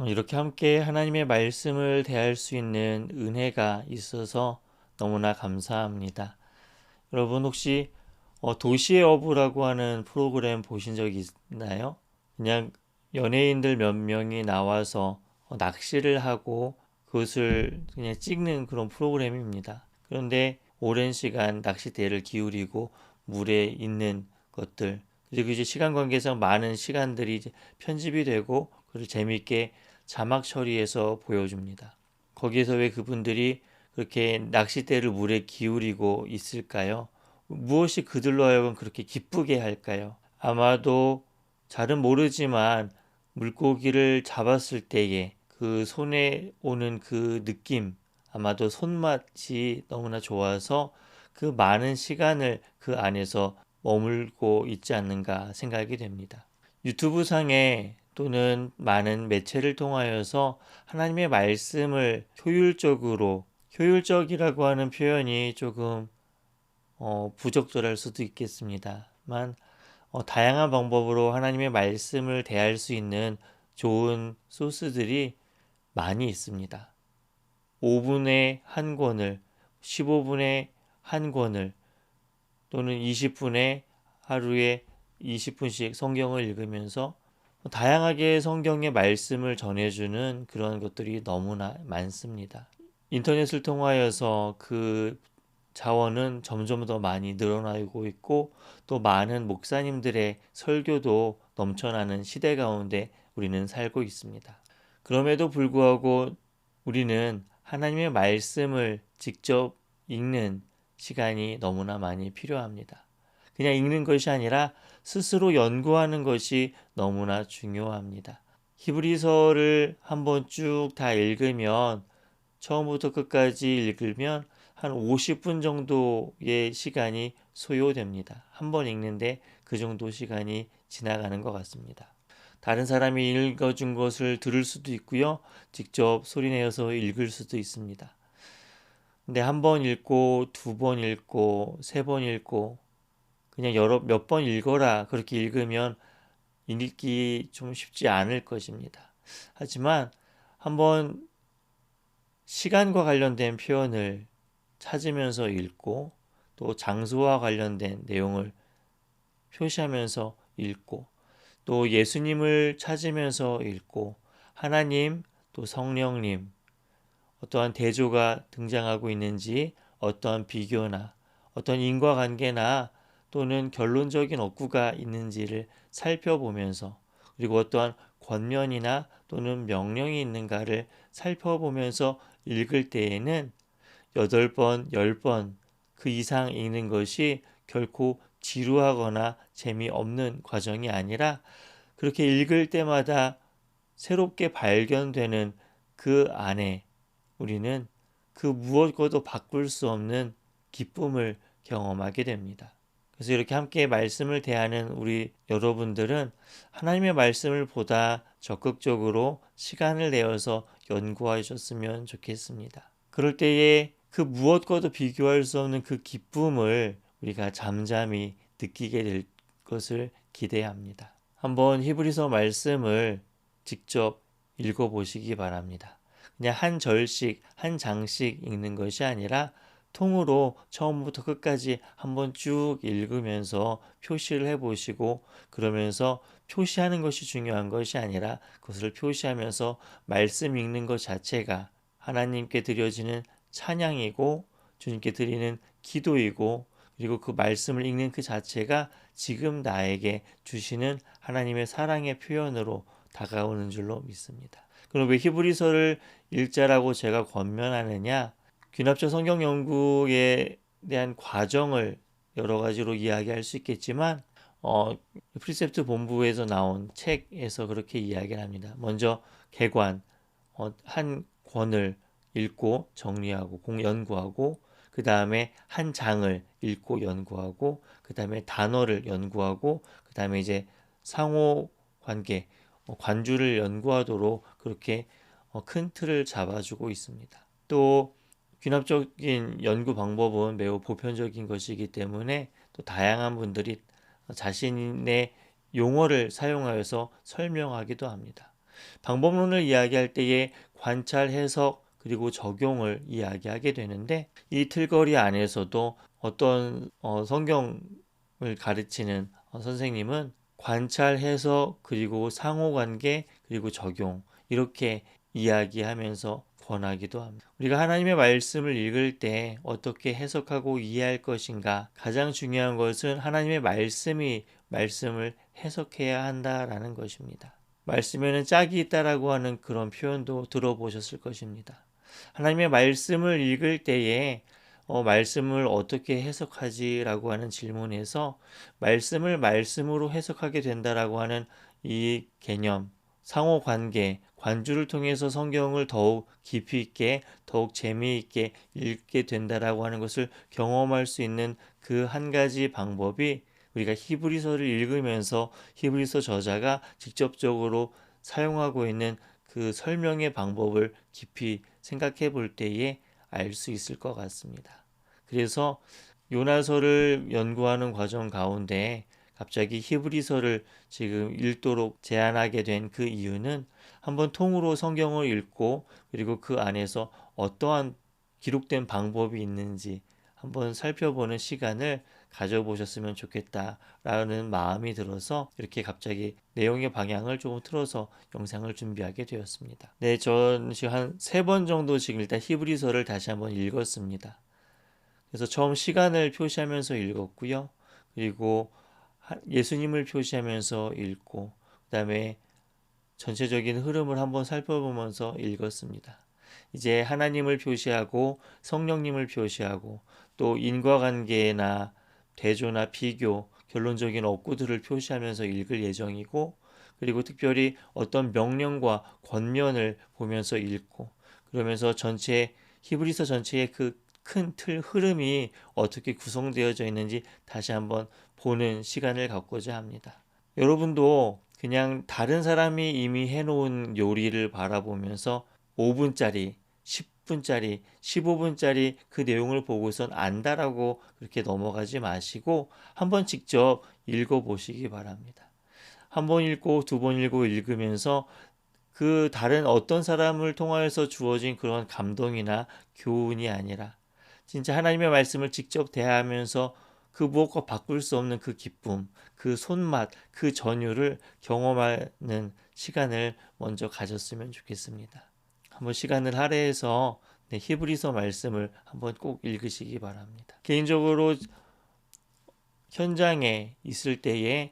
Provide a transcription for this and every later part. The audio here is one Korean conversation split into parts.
이렇게 함께 하나님의 말씀을 대할 수 있는 은혜가 있어서 너무나 감사합니다. 여러분 혹시 도시의 어부라고 하는 프로그램 보신 적 있나요? 그냥 연예인들 몇 명이 나와서 낚시를 하고 그것을 그냥 찍는 그런 프로그램입니다. 그런데 오랜 시간 낚싯대를 기울이고 물에 있는 것들, 그리고 이제 시간 관계상 많은 시간들이 이제 편집이 되고 그걸 재미있게 자막 처리해서 보여줍니다. 거기에서 왜 그분들이 그렇게 낚싯대를 물에 기울이고 있을까요? 무엇이 그들로 하여금 그렇게 기쁘게 할까요? 아마도 잘은 모르지만 물고기를 잡았을 때에 그 손에 오는 그 느낌, 아마도 손맛이 너무나 좋아서 그 많은 시간을 그 안에서 머물고 있지 않는가 생각이 됩니다. 유튜브 상에 또는 많은 매체를 통하여서 하나님의 말씀을 효율적이라고 하는 표현이 조금 부적절할 수도 있겠습니다만 다양한 방법으로 하나님의 말씀을 대할 수 있는 좋은 소스들이 많이 있습니다. 5분에 한 권을, 15분에 한 권을 또는 20분에 하루에 20분씩 성경을 읽으면서 다양하게 성경의 말씀을 전해주는 그런 것들이 너무나 많습니다. 인터넷을 통하여서 그 자원은 점점 더 많이 늘어나고 있고 또 많은 목사님들의 설교도 넘쳐나는 시대 가운데 우리는 살고 있습니다. 그럼에도 불구하고 우리는 하나님의 말씀을 직접 읽는 시간이 너무나 많이 필요합니다. 그냥 읽는 것이 아니라 스스로 연구하는 것이 너무나 중요합니다. 히브리서를 한번 쭉 다 읽으면 처음부터 끝까지 읽으면 한 50분 정도의 시간이 소요됩니다. 한 번 읽는데 그 정도 시간이 지나가는 것 같습니다. 다른 사람이 읽어준 것을 들을 수도 있고요. 직접 소리내어서 읽을 수도 있습니다. 근데 한 번 읽고 두 번 읽고 세 번 읽고 그냥 여러 몇 번 읽어라 그렇게 읽으면 읽기 좀 쉽지 않을 것입니다. 하지만 한번 시간과 관련된 표현을 찾으면서 읽고 또 장소와 관련된 내용을 표시하면서 읽고 또 예수님을 찾으면서 읽고 하나님 또 성령님 어떠한 대조가 등장하고 있는지 어떠한 비교나 어떤 인과관계나 또는 결론적인 억구가 있는지를 살펴보면서 그리고 어떠한 권면이나 또는 명령이 있는가를 살펴보면서 읽을 때에는 8번, 10번 그 이상 읽는 것이 결코 지루하거나 재미없는 과정이 아니라 그렇게 읽을 때마다 새롭게 발견되는 그 안에 우리는 그 무엇과도 바꿀 수 없는 기쁨을 경험하게 됩니다. 그래서 이렇게 함께 말씀을 대하는 우리 여러분들은 하나님의 말씀을 보다 적극적으로 시간을 내어서 연구하셨으면 좋겠습니다. 그럴 때에 그 무엇과도 비교할 수 없는 그 기쁨을 우리가 잠잠히 느끼게 될 것을 기대합니다. 한번 히브리서 말씀을 직접 읽어보시기 바랍니다. 그냥 한 절씩, 한 장씩 읽는 것이 아니라 통으로 처음부터 끝까지 한번 쭉 읽으면서 표시를 해보시고 그러면서 표시하는 것이 중요한 것이 아니라 그것을 표시하면서 말씀 읽는 것 자체가 하나님께 드려지는 찬양이고 주님께 드리는 기도이고 그리고 그 말씀을 읽는 그 자체가 지금 나에게 주시는 하나님의 사랑의 표현으로 다가오는 줄로 믿습니다. 그럼 왜 히브리서를 읽자라고 제가 권면하느냐? 귀납적 성경 연구에 대한 과정을 여러 가지로 이야기할 수 있겠지만 프리셉트 본부에서 나온 책에서 그렇게 이야기를 합니다. 먼저 개관, 한 권을 읽고 정리하고 연구하고 그 다음에 한 장을 읽고 연구하고 그 다음에 단어를 연구하고 그 다음에 이제 상호 관계, 관주를 연구하도록 그렇게 큰 틀을 잡아주고 있습니다. 또 귀납적인 연구 방법은 매우 보편적인 것이기 때문에 또 다양한 분들이 자신의 용어를 사용하여서 설명하기도 합니다. 방법론을 이야기할 때에 관찰, 해석, 그리고 적용을 이야기하게 되는데 이 틀거리 안에서도 어떤 성경을 가르치는 선생님은 관찰, 해석, 그리고 상호관계, 그리고 적용 이렇게 이야기하면서 권하기도 합니다. 우리가 하나님의 말씀을 읽을 때 어떻게 해석하고 이해할 것인가 가장 중요한 것은 하나님의 말씀을 해석해야 한다라는 것입니다. 말씀에는 짝이 있다라고 하는 그런 표현도 들어보셨을 것입니다. 하나님의 말씀을 읽을 때에 말씀을 어떻게 해석하지라고 하는 질문에서 말씀을 말씀으로 해석하게 된다라고 하는 이 개념, 상호관계, 관주를 통해서 성경을 더욱 깊이 있게, 더욱 재미있게 읽게 된다라고 하는 것을 경험할 수 있는 그 한 가지 방법이 우리가 히브리서를 읽으면서 히브리서 저자가 직접적으로 사용하고 있는 그 설명의 방법을 깊이 생각해 볼 때에 알 수 있을 것 같습니다. 그래서 요나서를 연구하는 과정 가운데 갑자기 히브리서를 지금 읽도록 제안하게 된 그 이유는 한번 통으로 성경을 읽고 그리고 그 안에서 어떠한 기록된 방법이 있는지 한번 살펴보는 시간을 가져보셨으면 좋겠다라는 마음이 들어서 이렇게 갑자기 내용의 방향을 조금 틀어서 영상을 준비하게 되었습니다. 네, 전 지금 한 3번 정도 지금 일단 히브리서를 다시 한번 읽었습니다. 그래서 처음 시간을 표시하면서 읽었고요. 그리고 예수님을 표시하면서 읽고 그다음에 전체적인 흐름을 한번 살펴보면서 읽었습니다. 이제 하나님을 표시하고 성령님을 표시하고 또 인과관계나 대조나 비교, 결론적인 업구들을 표시하면서 읽을 예정이고 그리고 특별히 어떤 명령과 권면을 보면서 읽고 그러면서 히브리서 전체의 그 큰 틀 흐름이 어떻게 구성되어져 있는지 다시 한번 보는 시간을 갖고자 합니다. 여러분도 그냥 다른 사람이 이미 해놓은 요리를 바라보면서 5분짜리, 10분짜리, 15분짜리 그 내용을 보고선 안다라고 그렇게 넘어가지 마시고 한번 직접 읽어보시기 바랍니다. 한 번 읽고 2번 읽고 읽으면서 그 다른 어떤 사람을 통하여서 주어진 그런 감동이나 교훈이 아니라 진짜 하나님의 말씀을 직접 대하면서 그 무엇과 바꿀 수 없는 그 기쁨, 그 손맛, 그 전율을 경험하는 시간을 먼저 가졌으면 좋겠습니다. 한번 시간을 할애해서 히브리서 말씀을 한번 꼭 읽으시기 바랍니다. 개인적으로 현장에 있을 때에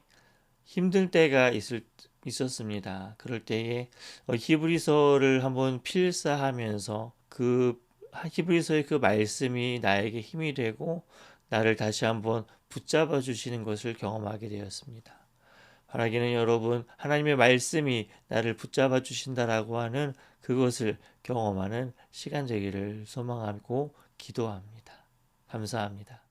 힘들 때가 있었습니다. 그럴 때에 히브리서를 한번 필사하면서 그 히브리서의 그 말씀이 나에게 힘이 되고 나를 다시 한번 붙잡아 주시는 것을 경험하게 되었습니다. 바라기는 여러분 하나님의 말씀이 나를 붙잡아 주신다라고 하는 그것을 경험하는 시간 되기를 소망하고 기도합니다. 감사합니다.